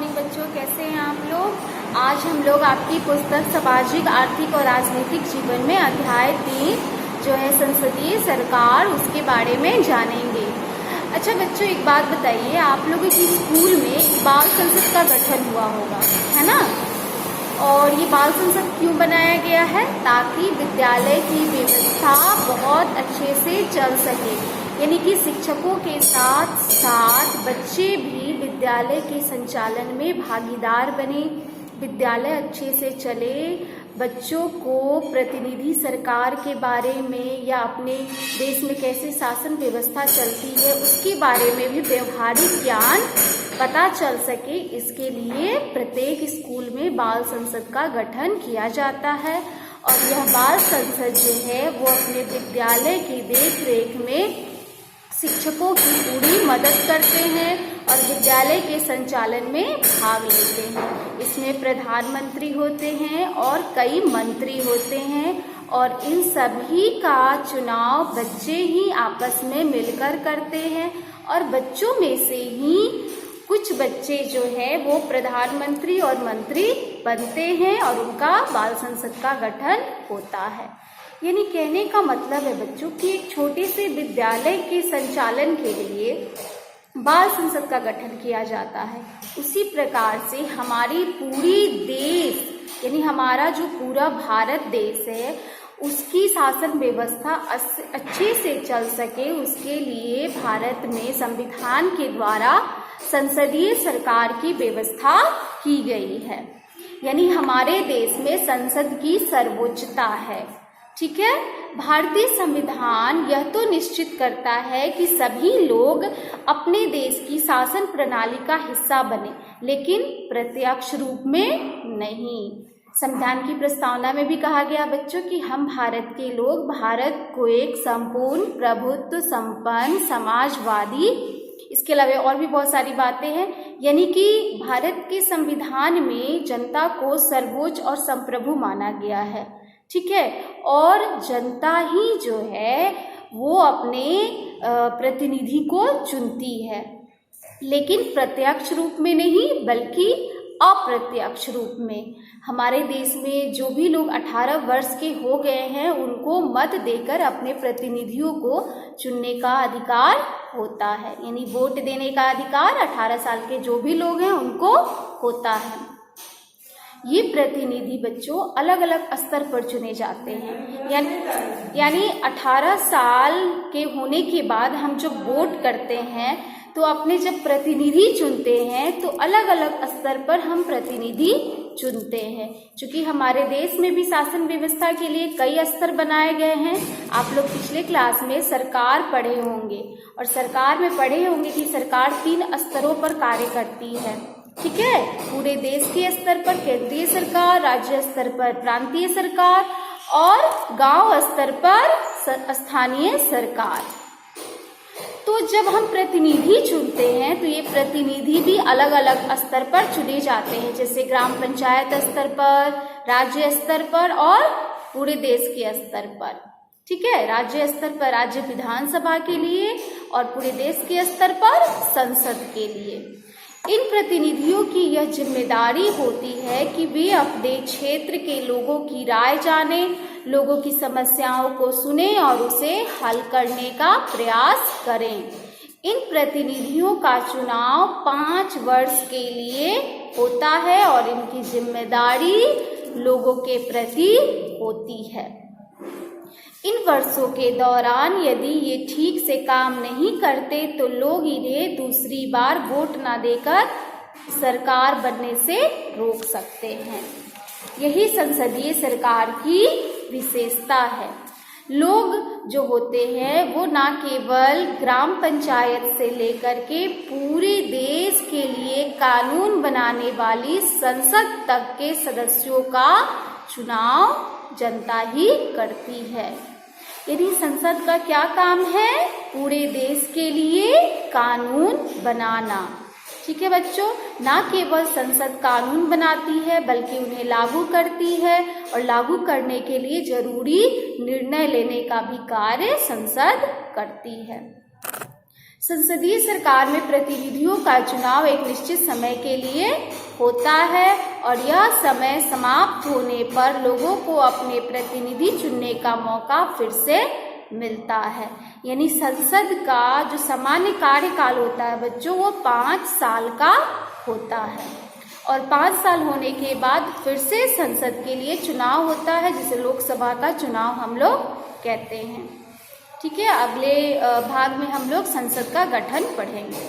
Morning बच्चों, कैसे हैं आप लोग। आज हम लोग आपकी पुस्तक सामाजिक, आर्थिक और राजनीतिक जीवन में अध्याय 3 जो है संसदीय सरकार, उसके बारे में जानेंगे। अच्छा बच्चों, एक बात बताइए, आप लोगों की स्कूल में बाल संसद का गठन हुआ होगा, है ना। और ये बाल संसद क्यों बनाया गया है? ताकि विद्यालय की व्यवस्था बहुत अच्छे से चल सके, यानी कि शिक्षकों के साथ साथ बच्चे भी विद्यालय के संचालन में भागीदार बने, विद्यालय अच्छे से चले, बच्चों को प्रतिनिधि सरकार के बारे में या अपने देश में कैसे शासन व्यवस्था चलती है उसके बारे में भी व्यवहारिक ज्ञान पता चल सके। इसके लिए प्रत्येक स्कूल में बाल संसद का गठन किया जाता है और यह बाल संसद जो है वो अपने विद्यालय की देख रेख में शिक्षकों की पूरी मदद करते हैं और विद्यालय के संचालन में भाग लेते हैं। इसमें प्रधानमंत्री होते हैं और कई मंत्री होते हैं और इन सभी का चुनाव बच्चे ही आपस में मिलकर करते हैं और बच्चों में से ही कुछ बच्चे जो है वो प्रधानमंत्री और मंत्री बनते हैं और उनका बाल संसद का गठन होता है। यानी कहने का मतलब है बच्चों कि एक छोटे से विद्यालय के संचालन के लिए बाल संसद का गठन किया जाता है। उसी प्रकार से हमारी पूरी देश, यानी हमारा जो पूरा भारत देश है, उसकी शासन व्यवस्था अच्छे से चल सके, उसके लिए भारत में संविधान के द्वारा संसदीय सरकार की व्यवस्था की गई है। यानी हमारे देश में संसद की सर्वोच्चता है। ठीक है, भारतीय संविधान यह तो निश्चित करता है कि सभी लोग अपने देश की शासन प्रणाली का हिस्सा बने, लेकिन प्रत्यक्ष रूप में नहीं। संविधान की प्रस्तावना में भी कहा गया बच्चों कि हम भारत के लोग भारत को एक संपूर्ण प्रभुत्व संपन्न समाजवादी, इसके अलावा और भी बहुत सारी बातें हैं। यानी कि भारत के संविधान में जनता को सर्वोच्च और संप्रभु माना गया है। ठीक है, और जनता ही जो है वो अपने प्रतिनिधि को चुनती है, लेकिन प्रत्यक्ष रूप में नहीं बल्कि अप्रत्यक्ष रूप में। हमारे देश में जो भी लोग 18 वर्ष के हो गए हैं उनको मत देकर अपने प्रतिनिधियों को चुनने का अधिकार होता है, यानी वोट देने का अधिकार 18 साल के जो भी लोग हैं उनको होता है। ये प्रतिनिधि बच्चों अलग अलग स्तर पर चुने जाते हैं, यानी 18 साल के होने के बाद हम जब वोट करते हैं तो अपने जब प्रतिनिधि चुनते हैं तो अलग अलग स्तर पर हम प्रतिनिधि चुनते हैं। क्योंकि हमारे देश में भी शासन व्यवस्था के लिए कई स्तर बनाए गए हैं। आप लोग पिछले क्लास में सरकार पढ़े होंगे और सरकार में पढ़े होंगे कि सरकार 3 स्तरों पर कार्य करती है। ठीक है, पूरे देश के स्तर पर केंद्रीय सरकार, राज्य स्तर पर प्रांतीय सरकार और गांव स्तर पर स्थानीय सरकार। तो जब हम प्रतिनिधि चुनते हैं तो ये प्रतिनिधि भी अलग अलग स्तर पर चुने जाते हैं, जैसे ग्राम पंचायत स्तर पर, राज्य स्तर पर और पूरे देश के स्तर पर। ठीक है, राज्य स्तर पर राज्य विधानसभा के लिए और पूरे देश के स्तर पर संसद के लिए। इन प्रतिनिधियों की यह जिम्मेदारी होती है कि वे अपने क्षेत्र के लोगों की राय जाने, लोगों की समस्याओं को सुने और उसे हल करने का प्रयास करें। इन प्रतिनिधियों का चुनाव 5 वर्ष के लिए होता है और इनकी जिम्मेदारी लोगों के प्रति होती है। इन वर्षों के दौरान यदि ये ठीक से काम नहीं करते तो लोग इन्हें दूसरी बार वोट ना देकर सरकार बनने से रोक सकते हैं। यही संसदीय सरकार की विशेषता है। लोग जो होते हैं वो ना केवल ग्राम पंचायत से लेकर के पूरे देश के लिए कानून बनाने वाली संसद तक के सदस्यों का चुनाव जनता ही करती है। यदि संसद का क्या काम है? पूरे देश के लिए कानून बनाना। ठीक है बच्चों, ना केवल संसद कानून बनाती है बल्कि उन्हें लागू करती है और लागू करने के लिए जरूरी निर्णय लेने का भी कार्य संसद करती है। संसदीय सरकार में प्रतिनिधियों का चुनाव एक निश्चित समय के लिए होता है और यह समय समाप्त होने पर लोगों को अपने प्रतिनिधि चुनने का मौका फिर से मिलता है। यानी संसद का जो सामान्य कार्यकाल होता है बच्चों, वो 5 साल का होता है और 5 साल होने के बाद फिर से संसद के लिए चुनाव होता है, जिसे लोकसभा का चुनाव हम लोग कहते हैं। ठीक है, अगले भाग में हम लोग संसद का गठन पढ़ेंगे।